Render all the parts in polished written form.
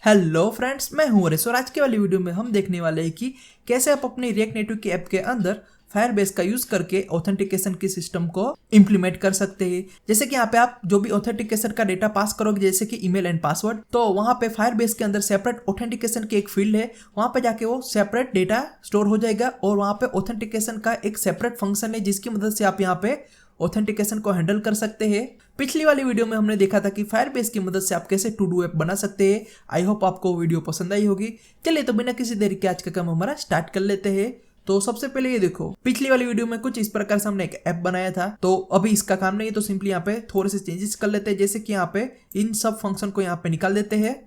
Hello friends, मैं हूं हरीश और आज के वाली वीडियो में हम देखने वाले हैं कि कैसे आप अपनी रिएक्ट नेटिव की ऐप के अंदर फायरबेस का यूज करके ऑथेंटिकेशन की सिस्टम को इंप्लीमेंट कर सकते हैं। जैसे कि यहाँ पे आप जो भी ऑथेंटिकेशन का डेटा पास करोगे, जैसे कि ईमेल एंड पासवर्ड, तो वहां पे फायरबेस के अंदर सेपरेट ऑथेंटिकेशन की एक फील्ड है। वहां पे जाके वो सेपरेट डेटा स्टोर हो जाएगा और वहां पे ऑथेंटिकेशन का एक सेपरेट फंक्शन है जिसकी मदद से आप यहाँ पे ऑथेंटिकेशन को हैंडल कर सकते हैं। पिछली वाली वीडियो में हमने देखा था कि फायरबेस की मदद से आप कैसे टू डू ऐप बना सकते हैं। आई होप आपको वीडियो पसंद आई होगी। चलिए तो बिना किसी देरी के आज का काम हमारा स्टार्ट कर लेते हैं। तो सबसे पहले ये देखो, पिछली वाली वीडियो में कुछ इस प्रकार से हमने एक ऐप बनाया था, तो अभी इसका काम नहीं है, तो सिंपली यहाँ पे थोड़े से चेंजेस कर लेते हैं। जैसे कि यहाँ पे इन सब फंक्शन को यहाँ पे निकाल देते हैं।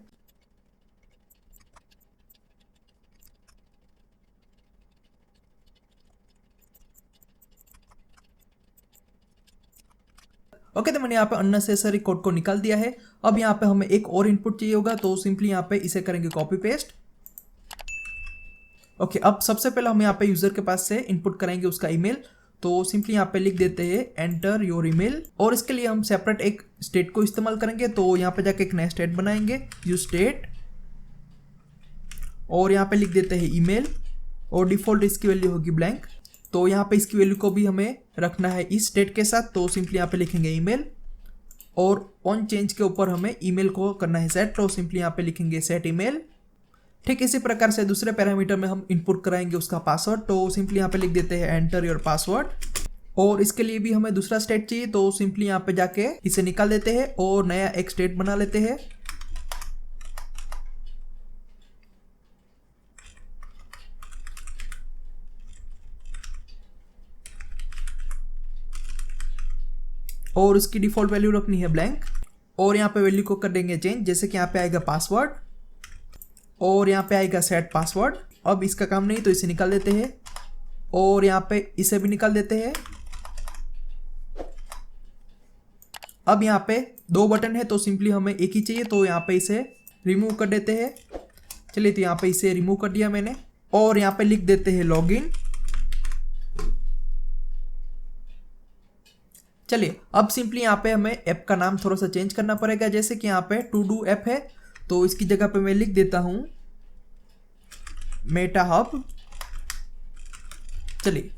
ओके, तो मैंने यहाँ पे अननेसेसरी कोड को निकाल दिया है। अब यहाँ पे हमें एक और इनपुट चाहिए होगा, तो सिंपली यहाँ पे इसे करेंगे कॉपी पेस्ट। ओके, अब सबसे पहले हम यहाँ पे यूजर के पास से इनपुट करेंगे उसका ईमेल, तो सिंपली यहाँ पे लिख देते हैं एंटर योर ईमेल। और इसके लिए हम सेपरेट एक स्टेट को इस्तेमाल करेंगे, तो यहाँ पे जाके एक नया स्टेट बनाएंगे, यूज स्टेट, और यहाँ पे लिख देते हैं ईमेल और डिफॉल्ट इसकी वैल्यू होगी ब्लैंक। तो यहाँ पे इसकी वैल्यू को भी हमें रखना है इस स्टेट के साथ, तो सिंपली यहाँ पे लिखेंगे ईमेल और ऑन चेंज के ऊपर हमें ईमेल को करना है सेट, तो सिंपली यहाँ पे लिखेंगे सेट ईमेल। ठीक इसी प्रकार से दूसरे पैरामीटर में हम इनपुट कराएंगे उसका पासवर्ड, तो सिंपली यहाँ पे लिख देते हैं एंटर योर पासवर्ड। और इसके लिए भी हमें दूसरा स्टेट चाहिए, तो सिंपली यहाँ पे जाके इसे निकाल देते हैं और नया एक स्टेट बना लेते हैं। और उसकी डिफॉल्ट वैल्यू रखनी है ब्लैंक, और यहाँ पे वैल्यू को कर देंगे चेंज। जैसे कि यहाँ पे आएगा पासवर्ड और यहाँ पे आएगा सेट पासवर्ड। अब इसका काम नहीं, तो इसे निकाल देते हैं और यहाँ पे इसे भी निकाल देते हैं। अब यहाँ पे दो बटन है, तो सिंपली हमें एक ही चाहिए, तो यहाँ पे इसे रिमूव कर देते हैं। चलिए, तो यहाँ पे इसे रिमूव कर दिया मैंने और यहाँ पे लिख देते हैं लॉगिन। चलिए, अब सिंपली यहाँ पे हमें ऐप का नाम थोड़ा सा चेंज करना पड़ेगा। जैसे कि यहाँ पे टू डू ऐप है, तो इसकी जगह पे मैं लिख देता हूं मेटा हब। चलिए,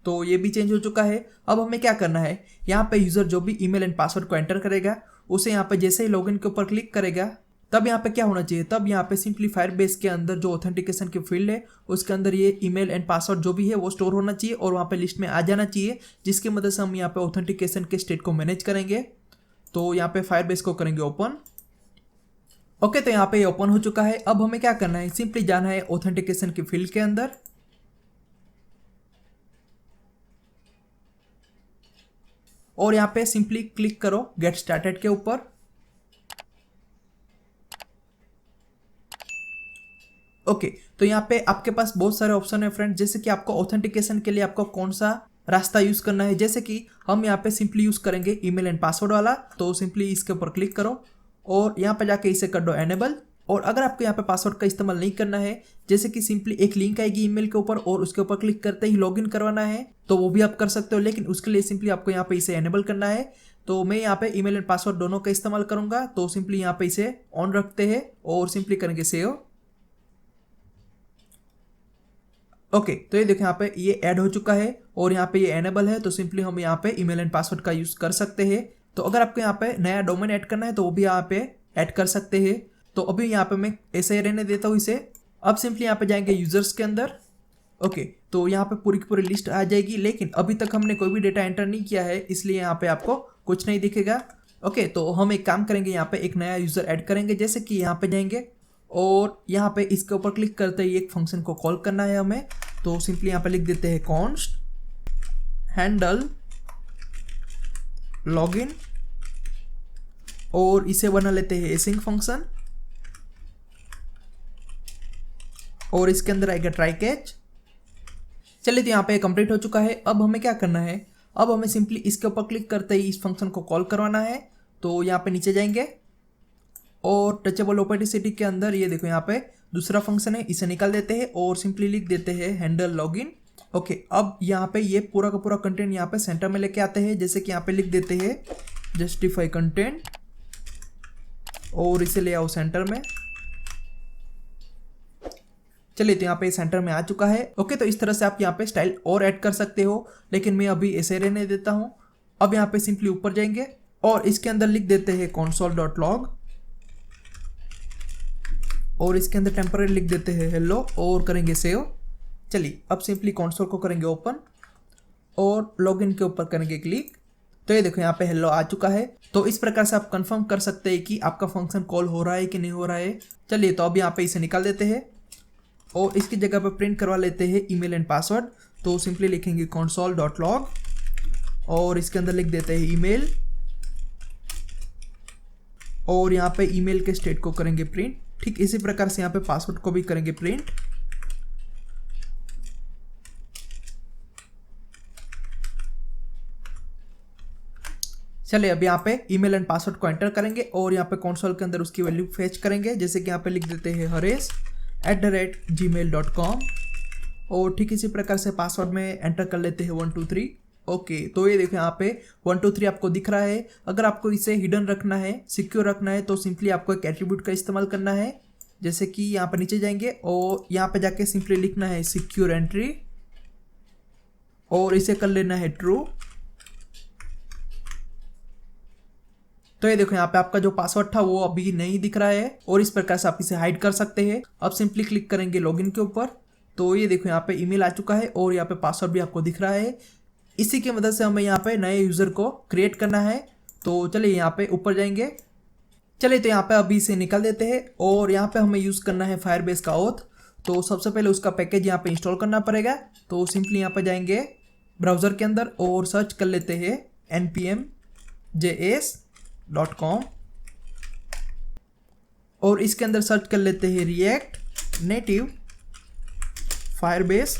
तो ये भी चेंज हो चुका है। अब हमें क्या करना है, यहाँ पे यूजर जो भी ईमेल एंड पासवर्ड को एंटर करेगा, उसे यहाँ पे जैसे ही लॉगिन के ऊपर क्लिक करेगा, तब यहाँ पे क्या होना चाहिए, तब यहाँ पे सिंपली फायरबेस के अंदर जो ऑथेंटिकेशन की फील्ड है उसके अंदर ये ईमेल एंड पासवर्ड जो भी है वो स्टोर होना चाहिए और वहाँ पे लिस्ट में आ जाना चाहिए, जिसकी मदद से हम यहाँ पे ऑथेंटिकेशन के स्टेट को मैनेज करेंगे। तो यहाँ पे फायरबेस को करेंगे ओपन। ओके, तो यहाँ पे ओपन हो चुका है। अब हमें क्या करना है, सिंपली जाना है ऑथेंटिकेशन की फील्ड के अंदर और यहाँ पे सिंपली क्लिक करो गेट स्टार्टेड के ऊपर। ओके, तो यहाँ पे आपके पास बहुत सारे ऑप्शन है फ्रेंड, जैसे कि आपको ऑथेंटिकेशन के लिए आपको कौन सा रास्ता यूज करना है। जैसे कि हम यहाँ पे सिंपली यूज करेंगे ईमेल एंड पासवर्ड वाला, तो सिंपली इसके ऊपर क्लिक करो और यहाँ पे जाके इसे कर दो एनेबल। और अगर आपको यहाँ पे पासवर्ड का इस्तेमाल नहीं करना है, जैसे कि सिंपली एक लिंक आएगी ईमेल के ऊपर और उसके ऊपर क्लिक करते ही लॉगिन करवाना है, तो वो भी आप कर सकते हो, लेकिन उसके लिए सिंपली आपको यहाँ पे इसे एनेबल करना है। तो मैं यहाँ पे ईमेल एंड पासवर्ड दोनों का इस्तेमाल करूंगा, तो सिंपली यहाँ पे इसे ऑन रखते हैं और सिंपली करेंगे सेव। ओके, तो ये देखो यहाँ पे ये ऐड हो चुका है और यहाँ पे ये एनेबल है, तो सिंपली हम यहाँ पे ईमेल एंड पासवर्ड का यूज कर सकते हैं। तो अगर आपको यहाँ पे नया डोमेन ऐड करना है तो वो भी यहाँ पे ऐड कर सकते हैं। तो अभी यहाँ पे मैं ऐसे ही रहने देता हूँ इसे। अब सिंपली यहाँ पे जाएंगे यूजर्स के अंदर। ओके, तो यहाँ पे पूरी की पूरी लिस्ट आ जाएगी, लेकिन अभी तक हमने कोई भी डेटा एंटर नहीं किया है, इसलिए यहाँ पे आपको कुछ नहीं दिखेगा। ओके, तो हम एक काम करेंगे, यहाँ पे एक नया यूजर ऐड करेंगे। जैसे कि यहाँ पे जाएंगे और यहाँ पे इसके ऊपर क्लिक करते ही एक फंक्शन को कॉल करना है हमें, तो सिंपली यहाँ पे लिख देते हैं कॉन्स्ट हैंडल लॉगिन और इसे बना लेते हैं एसिंग फंक्शन और इसके अंदर आएगा ट्राई कैच। चलिए, तो यहाँ पे कंप्लीट हो चुका है। अब हमें क्या करना है, अब हमें सिंपली इसके ऊपर क्लिक करते ही इस फंक्शन को कॉल करवाना है। तो यहाँ पे नीचे जाएंगे और टचेबल ऑपेसिटी के अंदर ये देखो यहाँ पे दूसरा फंक्शन है, इसे निकाल देते हैं और सिंपली लिख देते हैं हैंडल लॉगिन। ओके, अब यहाँ पे ये पूरा का पूरा कंटेंट यहाँ पे सेंटर में लेके आते हैं। जैसे कि यहाँ पे लिख देते हैं जस्टिफाई कंटेंट और इसे ले आओ सेंटर में। चलिए तो यहाँ पे सेंटर में आ चुका है। ओके, तो इस तरह से आप यहाँ पे स्टाइल और ऐड कर सकते हो, लेकिन मैं अभी ऐसे रहने देता हूँ। अब यहाँ पे सिंपली ऊपर जाएंगे और इसके अंदर लिख देते हैं console.log और इसके अंदर टेम्पररी लिख देते हैं हेलो और करेंगे सेव। चलिए अब सिंपली कंसोल को करेंगे ओपन और लॉगिन के ऊपर करेंगे क्लिक। तो ये देखो यहाँ पे हेलो आ चुका है। तो इस प्रकार से आप कंफर्म कर सकते हैं कि आपका फंक्शन कॉल हो रहा है कि नहीं हो रहा है। चलिए तो अब यहाँ पे इसे निकाल देते हैं और इसकी जगह पे प्रिंट करवा लेते हैं ईमेल एंड पासवर्ड। तो सिंपली लिखेंगे console.log और इसके अंदर लिख देते हैं ईमेल और यहाँ पे ईमेल के स्टेट को करेंगे प्रिंट। ठीक इसी प्रकार से यहाँ पे पासवर्ड को भी करेंगे प्रिंट। चलिए अब यहाँ पे ईमेल एंड पासवर्ड को एंटर करेंगे और यहाँ पे कंसोल के अंदर उसकी वैल्यू फेच करेंगे। जैसे कि यहाँ पे लिख देते हैं haresh@gmail.com और ठीक इसी प्रकार से पासवर्ड में एंटर कर लेते हैं 1 2 3। ओके, तो ये देखो यहाँ पे 1 2 3 आपको दिख रहा है। अगर आपको इसे हिडन रखना है, सिक्योर रखना है, तो सिंपली आपको एक एट्रीब्यूट का इस्तेमाल करना है। जैसे कि यहाँ पे नीचे जाएंगे और यहाँ पे जाके सिंपली लिखना है सिक्योर एंट्री और इसे कर लेना है ट्रू। तो ये देखो यहाँ पे आपका जो पासवर्ड था वो अभी नहीं दिख रहा है और इस प्रकार से आप इसे हाइड कर सकते हैं। अब सिंपली क्लिक करेंगे लॉगिन के ऊपर। तो ये देखो यहाँ पे ईमेल आ चुका है और यहाँ पे पासवर्ड भी आपको दिख रहा है। इसी की मदद से हमें यहाँ पे नए यूज़र को क्रिएट करना है। तो चलिए यहाँ पे ऊपर जाएंगे। चलिए तो यहाँ पे अभी इसे निकाल देते हैं और यहाँ पे हमें यूज़ करना है फायरबेस का ऑथ। तो सबसे पहले उसका पैकेज यहाँ पे इंस्टॉल करना पड़ेगा। तो सिंपली यहाँ पे जाएंगे ब्राउज़र के अंदर और सर्च कर लेते हैं npm.js.com और इसके अंदर सर्च कर लेते हैं रिएक्ट नेटिव फायरबेस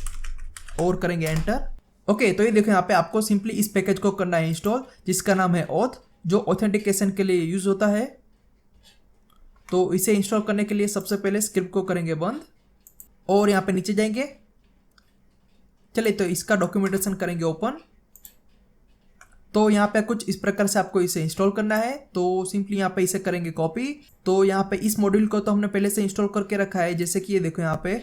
और करेंगे एंटर। ओके, तो ये देखो यहाँ पे आपको सिंपली इस पैकेज को करना है इंस्टॉल, जिसका नाम है ऑथ, जो ऑथेंटिकेशन के लिए यूज होता है। तो इसे इंस्टॉल करने के लिए सबसे पहले स्क्रिप्ट को करेंगे बंद और यहाँ पे नीचे जाएंगे। चलिए तो इसका डॉक्यूमेंटेशन करेंगे ओपन। तो यहाँ पे कुछ इस प्रकार से आपको इसे इंस्टॉल करना है। तो सिंपली यहाँ पे इसे करेंगे कॉपी। तो यहाँ पे इस मॉड्यूल को तो हमने पहले से इंस्टॉल करके रखा है। जैसे कि ये देखो यहाँ पे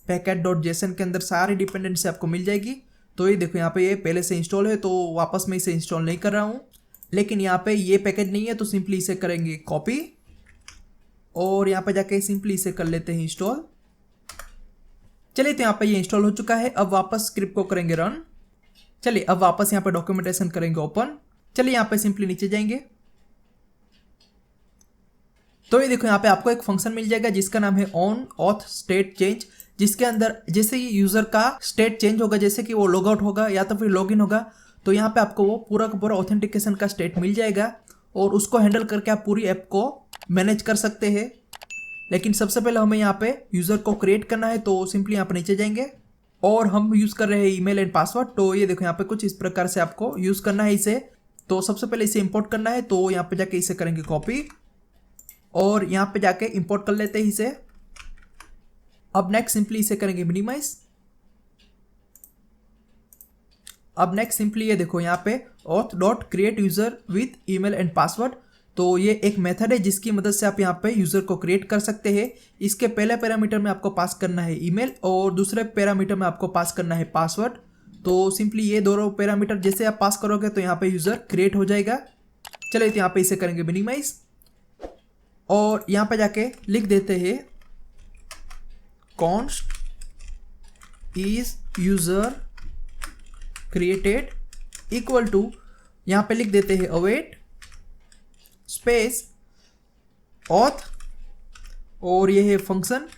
packet.json के अंदर सारी डिपेंडेंसी आपको मिल जाएगी। तो ये देखो यहाँ पे ये पहले से इंस्टॉल है, तो वापस मैं इसे इंस्टॉल नहीं कर रहा हूँ। लेकिन यहाँ पे ये पैकेज नहीं है, तो सिंपली इसे करेंगे कॉपी और यहाँ पे जाके सिंपली इसे कर लेते हैं इंस्टॉल। चलिए तो यहाँ पे ये इंस्टॉल हो चुका है। अब वापस स्क्रिप्ट को करेंगे रन। चलिए अब वापस यहाँ पे डॉक्यूमेंटेशन करेंगे ओपन। चलिए यहाँ पे सिंपली नीचे जाएंगे। तो ये देखो यहाँ पे आपको एक फंक्शन मिल जाएगा जिसका नाम है ऑन ऑथ स्टेट चेंज, जिसके अंदर जैसे ही यूजर का स्टेट चेंज होगा, जैसे कि वो लॉग आउट होगा या तो फिर लॉग इन होगा, तो यहाँ पे आपको वो पूरा का पूरा ऑथेंटिकेशन का स्टेट मिल जाएगा और उसको हैंडल करके आप पूरी ऐप को मैनेज कर सकते हैं। लेकिन सबसे पहले हमें यहाँ पे यूजर को क्रिएट करना है। तो सिंपली यहाँ पे नीचे जाएंगे और हम यूज कर रहे हैं ईमेल एंड पासवर्ड। तो ये देखो यहाँ पे कुछ इस प्रकार से आपको यूज करना है इसे। तो सबसे पहले इसे इंपोर्ट करना है। तो यहाँ पे जाके इसे करेंगे कॉपी और यहाँ पे जाके इंपोर्ट कर लेते हैं इसे। अब नेक्स्ट सिंपली इसे करेंगे मिनिमाइज। अब नेक्स्ट सिंपली ये देखो यहाँ पे auth.create user with email and password। तो ये एक मेथड है जिसकी मदद से आप यहाँ पे यूजर को क्रिएट कर सकते हैं। इसके पहले पैरामीटर में आपको पास करना है ईमेल और दूसरे पैरामीटर में आपको पास करना है पासवर्ड। तो सिंपली ये दोनों पैरामीटर जैसे आप पास करोगे तो यहाँ पे यूजर क्रिएट हो जाएगा। चलिए तो यहाँ पे इसे करेंगे मिनिमाइज और यहाँ पे जाके लिख देते हैं const is user created equal to, यहाँ पे लिख देते हैं await स्पेस auth और ये है फंक्शन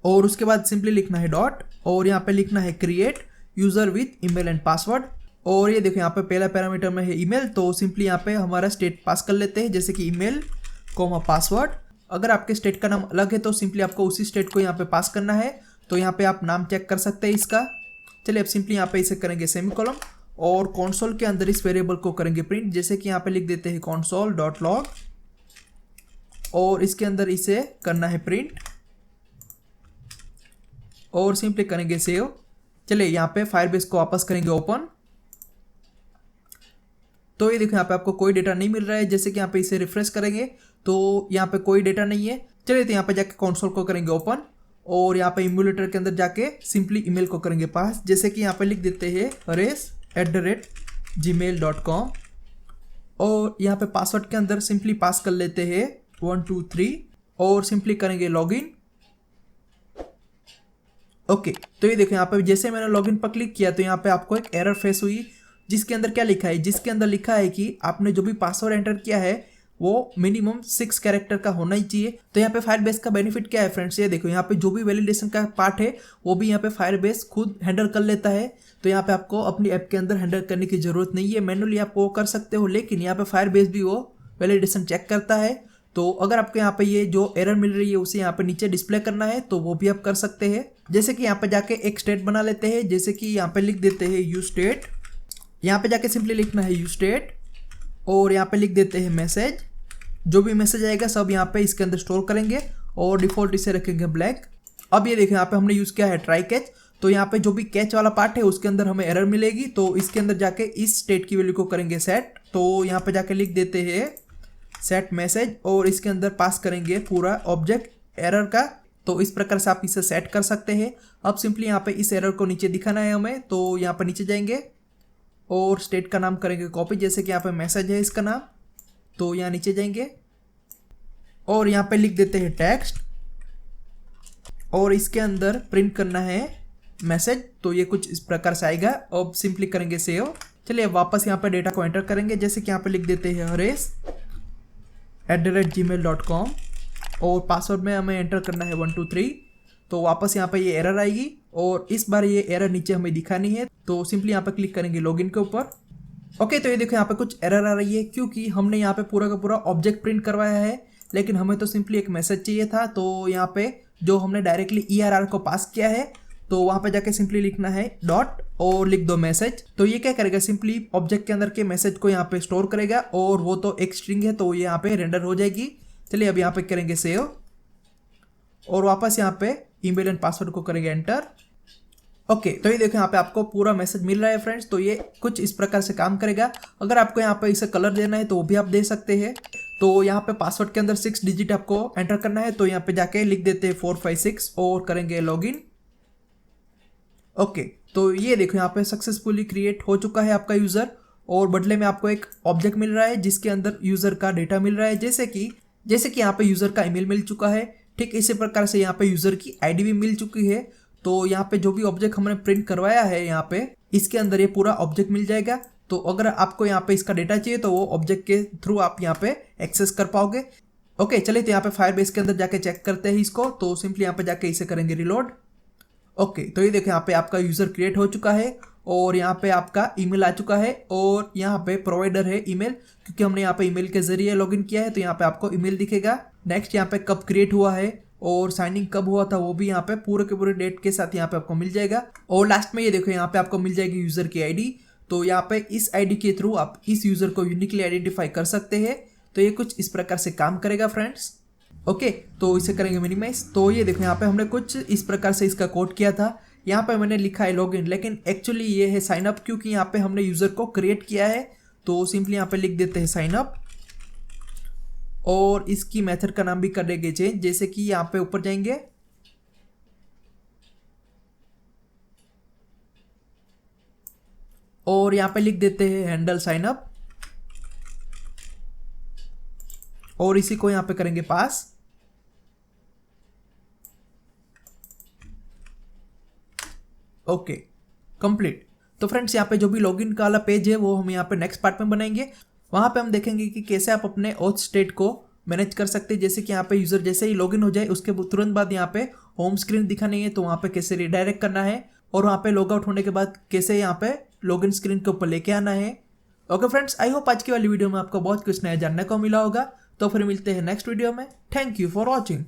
और उसके बाद सिंपली लिखना है डॉट और यहाँ पे लिखना है create user with email and password. और ये देखो यहाँ पे पहला पैरामीटर में है ईमेल, तो सिंपली यहाँ पे हमारा स्टेट पास कर लेते हैं, जैसे कि ईमेल कोमा पासवर्ड। अगर आपके स्टेट का नाम अलग है तो सिंपली आपको उसी स्टेट को यहाँ पे पास करना है। तो यहाँ पे आप नाम चेक कर सकते हैं इसका। चलिए अब सिंपली यहाँ पे इसे करेंगे सेमीकोलन और कंसोल के अंदर इस वेरिएबल को करेंगे प्रिंट, जैसे कि यहाँ पे लिख देते हैं console.log और इसके अंदर इसे करना है प्रिंट और सिंपली करेंगे सेव। चलिए यहाँ पे फायरबेस को वापस करेंगे ओपन। तो ये देखो यहाँ पे आपको कोई डेटा नहीं मिल रहा है। जैसे कि यहाँ पे इसे रिफ्रेश करेंगे तो यहाँ पे कोई डेटा नहीं है। चलिए तो यहाँ पे जाके कंसोल को करेंगे ओपन और यहाँ पे इम्यूलेटर के अंदर जाके सिंपली ईमेल को करेंगे पास। जैसे कि यहाँ पे लिख देते हैं harass@gmail.com और यहाँ पे पासवर्ड के अंदर सिंपली पास कर लेते हैं 1 2 3 और सिंपली करेंगे लॉगिन। ओके तो ये देखो यहाँ पे जैसे मैंने लॉगिन पर क्लिक किया तो यहाँ पे आपको एक एरर फेस हुई, जिसके अंदर क्या लिखा है, जिसके अंदर लिखा है कि आपने जो भी पासवर्ड एंटर किया है वो मिनिमम 6 कैरेक्टर का होना ही चाहिए। तो यहाँ पे फायरबेस का बेनिफिट क्या है फ्रेंड्स, ये देखो यहाँ पे जो भी वैलिडेशन का पार्ट है वो भी यहाँ पे फायरबेस खुद हैंडल कर लेता है। तो यहाँ पे आपको अपनी ऐप के अंदर हैंडल करने की जरूरत नहीं है, मैनुअली आप वो कर सकते हो, लेकिन यहाँ पे फायरबेस भी वो वैलिडेशन चेक करता है। तो अगर आपको यहाँ पे ये जो एरर मिल रही है उसे यहाँ पे नीचे डिस्प्ले करना है तो वो भी आप कर सकते हैं। जैसे कि यहाँ पे जाके एक स्टेट बना लेते हैं, जैसे कि यहाँ पे लिख देते हैं यू स्टेट, यहाँ पे जाके सिंपली लिखना है यू स्टेट और यहाँ पे लिख देते हैं मैसेज। जो भी मैसेज आएगा सब यहाँ पे इसके अंदर स्टोर करेंगे और डिफॉल्ट इसे रखेंगे ब्लैक। अब ये देखो यहाँ पे हमने यूज किया है ट्राई कैच, तो यहाँ पे जो भी कैच वाला पार्ट है उसके अंदर हमें एरर मिलेगी, तो इसके अंदर जाके इस स्टेट की वैल्यू को करेंगे सेट। तो यहाँ पे जाके लिख देते हैं सेट मैसेज और इसके अंदर पास करेंगे पूरा ऑब्जेक्ट एरर का। तो इस प्रकार से आप इसे सेट कर सकते हैं। अब सिंपली यहाँ पे इस एरर को नीचे दिखाना है हमें, तो यहाँ पे नीचे जाएंगे और स्टेट का नाम करेंगे कॉपी, जैसे कि यहाँ पे मैसेज है इसका नाम, तो यहाँ नीचे जाएंगे और यहाँ पे लिख देते हैं टेक्स्ट और इसके अंदर प्रिंट करना है मैसेज। तो ये कुछ इस प्रकार से आएगा। अब सिंपली करेंगे सेव। चलिए अब वापस यहाँ पे डेटा को एंटर करेंगे, जैसे कि यहाँ पे लिख देते हैं harass@gmail.com और पासवर्ड में हमें एंटर करना है 1 2 3। तो वापस यहाँ पे ये एरर आएगी और इस बार ये एरर नीचे हमें दिखानी है, तो सिंपली यहाँ पे क्लिक करेंगे लॉगिन के ऊपर। ओके तो ये देखो यहाँ पे कुछ एरर आ रही है क्योंकि हमने यहाँ पे पूरा का पूरा ऑब्जेक्ट प्रिंट करवाया है, लेकिन हमें तो सिंपली एक मैसेज चाहिए था। तो यहाँ पे जो हमने डायरेक्टली ERR को पास किया है तो वहाँ पे जाके सिंपली लिखना है डॉट और लिख दो मैसेज। तो ये क्या करेगा, सिंपली ऑब्जेक्ट के अंदर के मैसेज को यहाँ पे स्टोर करेगा और वो तो एक स्ट्रिंग है तो ये यहाँ पे रेंडर हो जाएगी। चलिए अब यहाँ पे करेंगे सेव और वापस यहाँ पे ईमेल एंड पासवर्ड को करेंगे एंटर। ओके तो ये देखो यहाँ पे आपको पूरा मैसेज मिल रहा है फ्रेंड्स। तो ये कुछ इस प्रकार से काम करेगा। अगर आपको यहाँ पे इसे कलर देना है तो वो भी आप दे सकते हैं। तो यहाँ पे पासवर्ड के अंदर 6 डिजिट आपको एंटर करना है, तो यहाँ पे जाके लिख देते हैं 456 और करेंगे लॉगिन। ओके तो ये देखो यहाँ पे सक्सेसफुली क्रिएट हो चुका है आपका यूजर और बदले में आपको एक ऑब्जेक्ट मिल रहा है जिसके अंदर यूजर का डेटा मिल रहा है, जैसे कि यहाँ पे यूजर का ईमेल मिल चुका है। ठीक इसी प्रकार से यहाँ पे यूजर की आईडी भी मिल चुकी है। तो यहाँ पे जो भी ऑब्जेक्ट हमने प्रिंट करवाया है यहाँ पे इसके अंदर ये पूरा ऑब्जेक्ट मिल जाएगा। तो अगर आपको यहाँ पे इसका डेटा चाहिए तो वो ऑब्जेक्ट के थ्रू आप यहाँ पे एक्सेस कर पाओगे। ओके चलिए तो यहाँ पे फायरबेस के अंदर जाके चेक करते हैं इसको। तो सिंपली यहाँ पे जाके इसे करेंगे रिलोड। ओके तो ये देखो यहाँ पे आपका यूजर क्रिएट हो चुका है और यहाँ पे आपका ईमेल आ चुका है और यहाँ पे प्रोवाइडर है ईमेल, क्योंकि हमने यहाँ पे ईमेल के जरिए लॉगिन किया है। तो यहाँ पे आपको ईमेल दिखेगा। नेक्स्ट यहाँ पे कब क्रिएट हुआ है और साइनिंग कब हुआ था वो भी यहाँ पे पूरे के पूरे डेट के साथ यहाँ पे आपको मिल जाएगा। और लास्ट में ये देखो यहाँ पे आपको मिल जाएगी यूजर की आईडी। तो यहाँ पे इस आईडी के थ्रू आप इस यूजर को यूनिकली आइडेंटिफाई कर सकते हैं। तो ये कुछ इस प्रकार से काम करेगा फ्रेंड्स। ओके तो इसे करेंगे मिनिमाइज। तो ये देखो यहाँ पे हमने कुछ इस प्रकार से इसका कोड किया था। यहाँ पे मैंने लिखा है लॉगिन, लेकिन एक्चुअली ये है साइन अप, क्योंकि यहाँ पे हमने यूजर को क्रिएट किया है। तो सिंपली यहाँ पे लिख देते हैं साइन अप और इसकी मेथड का नाम भी कर देंगे चेंज, जैसे कि यहाँ पे ऊपर जाएंगे और यहाँ पे लिख देते हैं हैंडल साइन अप और इसी को यहाँ पे करेंगे पास। Okay complete. तो फ्रेंड्स यहाँ पे जो भी लॉगिन का वाला पेज है वो हम यहाँ पे नेक्स्ट पार्ट में बनाएंगे। वहाँ पे हम देखेंगे कि कैसे आप अपने ऑथ स्टेट को मैनेज कर सकते हैं। जैसे कि यहाँ पे यूजर जैसे ही लॉगिन हो जाए उसके तुरंत बाद यहाँ पे होम स्क्रीन दिखानी है, तो वहाँ पे कैसे रिडायरेक्ट करना है और वहाँ पे लॉग आउट होने के बाद कैसे यहाँ पे लॉगिन स्क्रीन के ऊपर लेके आना है। ओके फ्रेंड्स, आई होप आज की वाली वीडियो में आपको बहुत कुछ नया जानने को मिला होगा। तो फिर मिलते हैं नेक्स्ट वीडियो में। Thank you for watching.